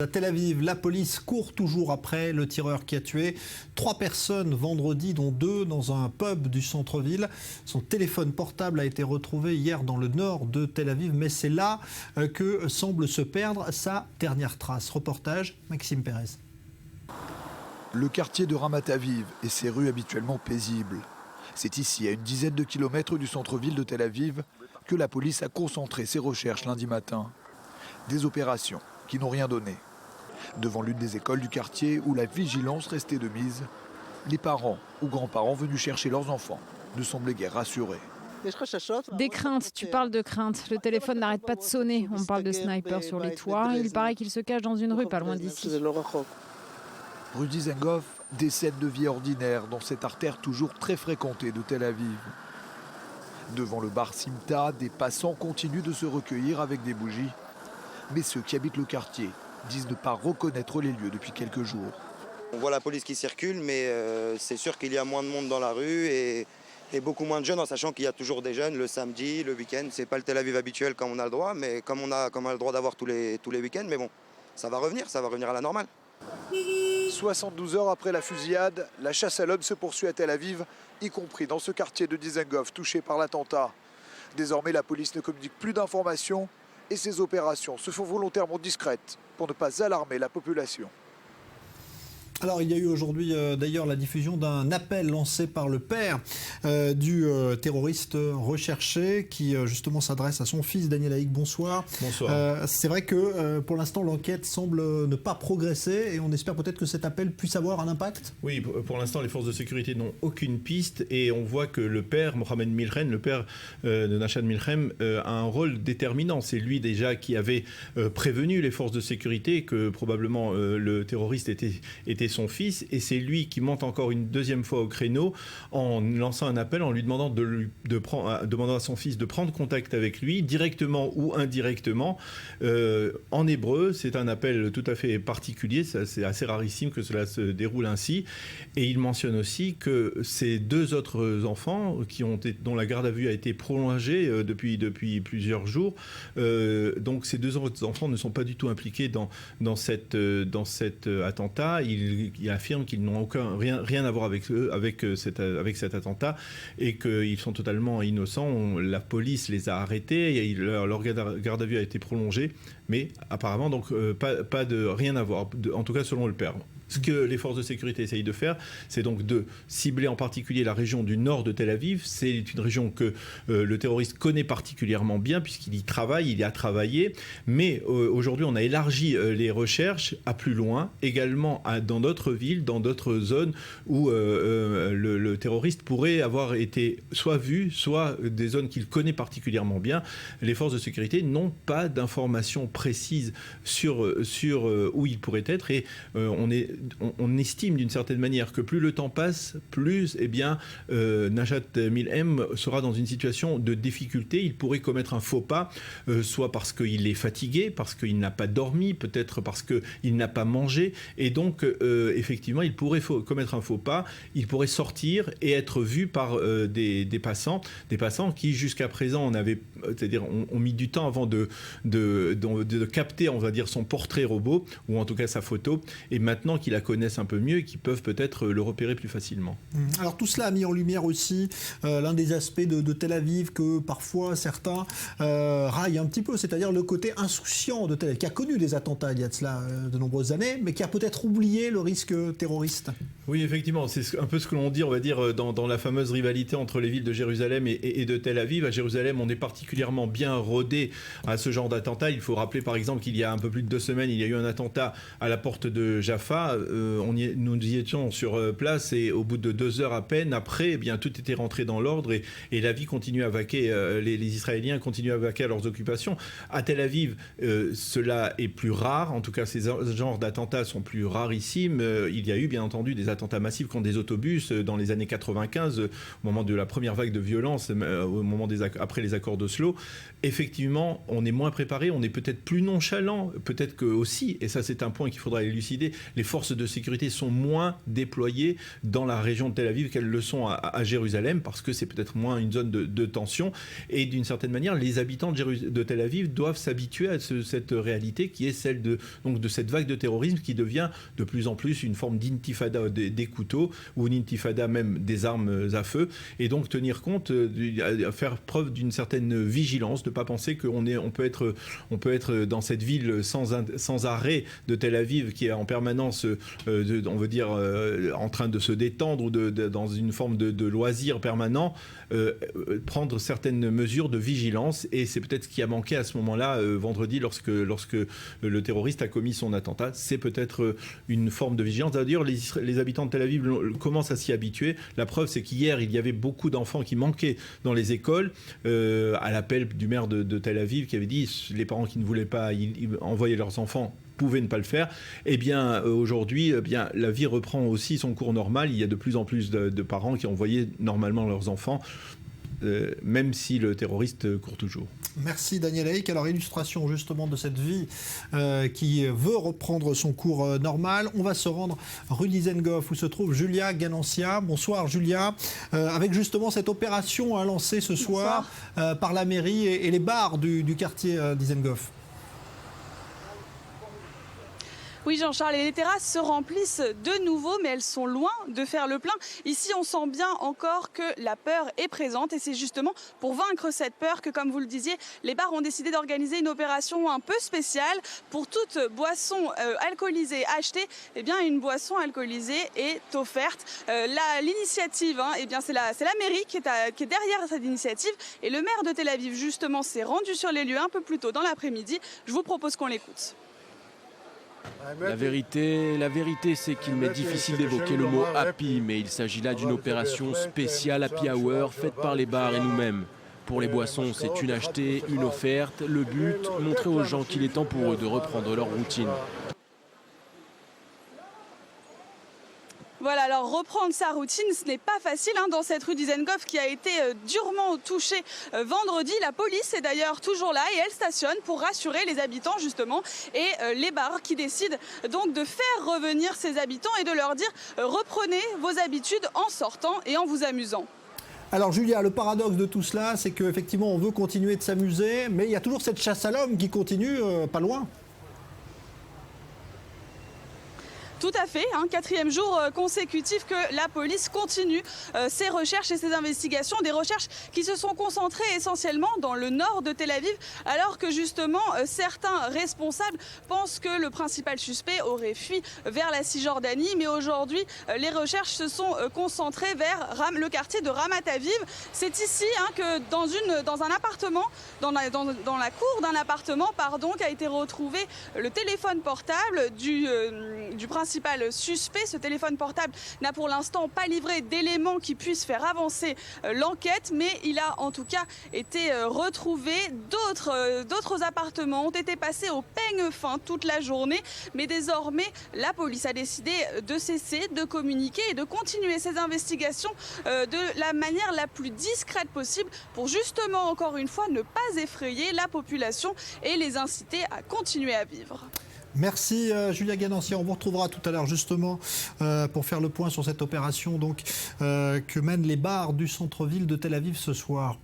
À Tel Aviv, la police court toujours après le tireur qui a tué 3 personnes vendredi, dont 2 dans un pub du centre-ville. Son téléphone portable a été retrouvé hier dans le nord de Tel Aviv, mais c'est là que semble se perdre sa dernière trace. Reportage, Maxime Pérez. Le quartier de Ramat Aviv et ses rues habituellement paisibles. C'est ici, à une dizaine de kilomètres du centre-ville de Tel Aviv, que la police a concentré ses recherches lundi matin. Des opérations qui n'ont rien donné. Devant l'une des écoles du quartier où la vigilance restait de mise, les parents ou grands-parents venus chercher leurs enfants ne semblaient guère rassurés. Des craintes, tu parles de craintes. Le téléphone n'arrête pas de sonner. On parle de snipers sur les toits. Il paraît qu'il se cache dans une rue pas loin d'ici. Rue Dizengoff, des scènes de vie ordinaires dans cette artère toujours très fréquentée de Tel Aviv. Devant le bar Simta, des passants continuent de se recueillir avec des bougies. Mais ceux qui habitent le quartier disent ne pas reconnaître les lieux depuis quelques jours. On voit la police qui circule, mais c'est sûr qu'il y a moins de monde dans la rue et beaucoup moins de jeunes, en sachant qu'il y a toujours des jeunes le samedi, le week-end. C'est pas le Tel Aviv habituel comme on a le droit, mais comme on a le droit d'avoir tous les week-ends. Mais bon, ça va revenir à la normale. 72 heures après la fusillade, la chasse à l'homme se poursuit à Tel Aviv, y compris dans ce quartier de Dizengoff touché par l'attentat. Désormais, la police ne communique plus d'informations et ses opérations se font volontairement discrètes pour ne pas alarmer la population. Alors, il y a eu aujourd'hui d'ailleurs la diffusion d'un appel lancé par le père du terroriste recherché qui justement s'adresse à son fils Daniel Haïk. Bonsoir. Bonsoir. C'est vrai que pour l'instant l'enquête semble ne pas progresser et on espère peut-être que cet appel puisse avoir un impact. Oui, pour l'instant les forces de sécurité n'ont aucune piste et on voit que le père, Mohamed Milchen, le père de Nachshon Milchem, a un rôle déterminant. C'est lui déjà qui avait prévenu les forces de sécurité que probablement le terroriste était son fils, et c'est lui qui monte encore une deuxième fois au créneau en lançant un appel, en lui demandant demandant à son fils de prendre contact avec lui, directement ou indirectement. En hébreu, c'est un appel tout à fait particulier, c'est assez rarissime que cela se déroule ainsi, et il mentionne aussi que ces 2 autres enfants dont la garde à vue a été prolongée depuis plusieurs jours, donc ces 2 autres enfants ne sont pas du tout impliqués dans cet attentat. Il affirme qu'ils n'ont rien à voir avec cet attentat et qu'ils sont totalement innocents. La police les a arrêtés, leur garde à vue a été prolongée, mais apparemment donc rien à voir, en tout cas selon le père. Ce que les forces de sécurité essayent de faire, c'est donc de cibler en particulier la région du nord de Tel Aviv. C'est une région que le terroriste connaît particulièrement bien puisqu'il il y a travaillé. Mais aujourd'hui, on a élargi les recherches à plus loin, également dans d'autres villes, dans d'autres zones où le terroriste pourrait avoir été soit vu, soit des zones qu'il connaît particulièrement bien. Les forces de sécurité n'ont pas d'informations précises sur où il pourrait être et on estime d'une certaine manière que plus le temps passe, plus Nachshon Milchem sera dans une situation de difficulté. Il pourrait commettre un faux pas, soit parce qu'il est fatigué, parce qu'il n'a pas dormi, peut-être parce qu'il n'a pas mangé. Et donc, effectivement, il pourrait commettre un faux pas. Il pourrait sortir et être vu par des passants qui, jusqu'à présent, ont mis du temps avant de capter, on va dire, son portrait robot, ou en tout cas sa photo. Et maintenant qu'ils la connaissent un peu mieux et qui peuvent peut-être le repérer plus facilement. Alors tout cela a mis en lumière aussi l'un des aspects de Tel Aviv que parfois certains raillent un petit peu, c'est-à-dire le côté insouciant de Tel Aviv, qui a connu des attentats il y a de cela de nombreuses années, mais qui a peut-être oublié le risque terroriste. Oui, effectivement, c'est un peu ce que l'on dit, on va dire, dans la fameuse rivalité entre les villes de Jérusalem et de Tel Aviv. À Jérusalem, on est particulièrement bien rodé à ce genre d'attentat. Il faut rappeler par exemple qu'il y a un peu plus de 2 semaines, il y a eu un attentat à la porte de Jaffa. Nous y étions sur place et au bout de 2 heures à peine après, tout était rentré dans l'ordre et la vie continue à vaquer. Les Israéliens continuent à vaquer à leurs occupations. À Tel Aviv, cela est plus rare. En tout cas, ces genres d'attentats sont plus rarissimes. Il y a eu bien entendu des attentats attentats massifs contre des autobus dans les années 95, au moment de la première vague de violence, au moment après les accords d'Oslo. Effectivement, on est moins préparé, on est peut-être plus nonchalant, peut-être que aussi, et ça c'est un point qu'il faudra élucider, les forces de sécurité sont moins déployées dans la région de Tel Aviv qu'elles le sont à Jérusalem, parce que c'est peut-être moins une zone de tension. Et d'une certaine manière, les habitants de Tel Aviv doivent s'habituer à cette réalité qui est celle de cette vague de terrorisme qui devient de plus en plus une forme d'intifada des couteaux ou une intifada même des armes à feu. Et donc tenir compte, faire preuve d'une certaine vigilance, de ne pas penser qu'on peut être dans cette ville sans arrêt de Tel Aviv qui est en permanence, on veut dire, en train de se détendre ou dans une forme de loisir permanent, prendre certaines mesures de vigilance. Et c'est peut-être ce qui a manqué à ce moment-là, vendredi, lorsque le terroriste a commis son attentat. C'est peut-être une forme de vigilance. D'ailleurs, les habitants de Tel Aviv commencent à s'y habituer. La preuve, c'est qu'hier, il y avait beaucoup d'enfants qui manquaient dans les écoles, à l'appel du maire de Tel Aviv qui avait dit les parents qui ne voulaient pas envoyer leurs enfants pouvaient ne pas le faire. Eh bien, aujourd'hui, la vie reprend aussi son cours normal. Il y a de plus en plus de parents qui envoyaient normalement leurs enfants, même si le terroriste court toujours. Merci Daniel Haïk. Alors, illustration justement de cette vie qui veut reprendre son cours normal. On va se rendre rue Dizengoff où se trouve Julia Ganancia. Bonsoir Julia. Avec justement cette opération lancée ce soir par la mairie et les bars du quartier Dizengoff. Oui Jean-Charles, et les terrasses se remplissent de nouveau, mais elles sont loin de faire le plein. Ici, on sent bien encore que la peur est présente et c'est justement pour vaincre cette peur que, comme vous le disiez, les bars ont décidé d'organiser une opération un peu spéciale. Pour toute boisson alcoolisée achetée, eh bien, une boisson alcoolisée est offerte. L'initiative, eh bien, c'est la mairie qui est derrière cette initiative et le maire de Tel Aviv, justement, s'est rendu sur les lieux un peu plus tôt dans l'après-midi. Je vous propose qu'on l'écoute. La vérité, c'est qu'il m'est difficile d'évoquer le mot happy, mais il s'agit là d'une opération spéciale happy hour faite par les bars et nous-mêmes. Pour les boissons, c'est une achetée, une offerte. Le but, montrer aux gens qu'il est temps pour eux de reprendre leur routine. Voilà, alors reprendre sa routine, ce n'est pas facile dans cette rue Dizengoff qui a été durement touchée vendredi. La police est d'ailleurs toujours là et elle stationne pour rassurer les habitants justement et les bars qui décident donc de faire revenir ces habitants et de leur dire reprenez vos habitudes en sortant et en vous amusant. Alors Julia, le paradoxe de tout cela, c'est qu'effectivement on veut continuer de s'amuser, mais il y a toujours cette chasse à l'homme qui continue pas loin. Tout à fait, quatrième jour consécutif que la police continue ses recherches et ses investigations, des recherches qui se sont concentrées essentiellement dans le nord de Tel Aviv, alors que justement certains responsables pensent que le principal suspect aurait fui vers la Cisjordanie, mais aujourd'hui les recherches se sont concentrées vers le quartier de Ramat Aviv. C'est ici que dans un appartement, dans la cour d'un appartement, qu'a été retrouvé le téléphone portable du principal suspect. Ce téléphone portable n'a pour l'instant pas livré d'éléments qui puissent faire avancer l'enquête, mais il a en tout cas été retrouvé. D'autres appartements ont été passés au peigne fin toute la journée, mais désormais la police a décidé de cesser de communiquer et de continuer ses investigations de la manière la plus discrète possible pour justement encore une fois ne pas effrayer la population et les inciter à continuer à vivre. Merci Julia Ganancia. On vous retrouvera tout à l'heure justement pour faire le point sur cette opération que mènent les bars du centre-ville de Tel Aviv ce soir.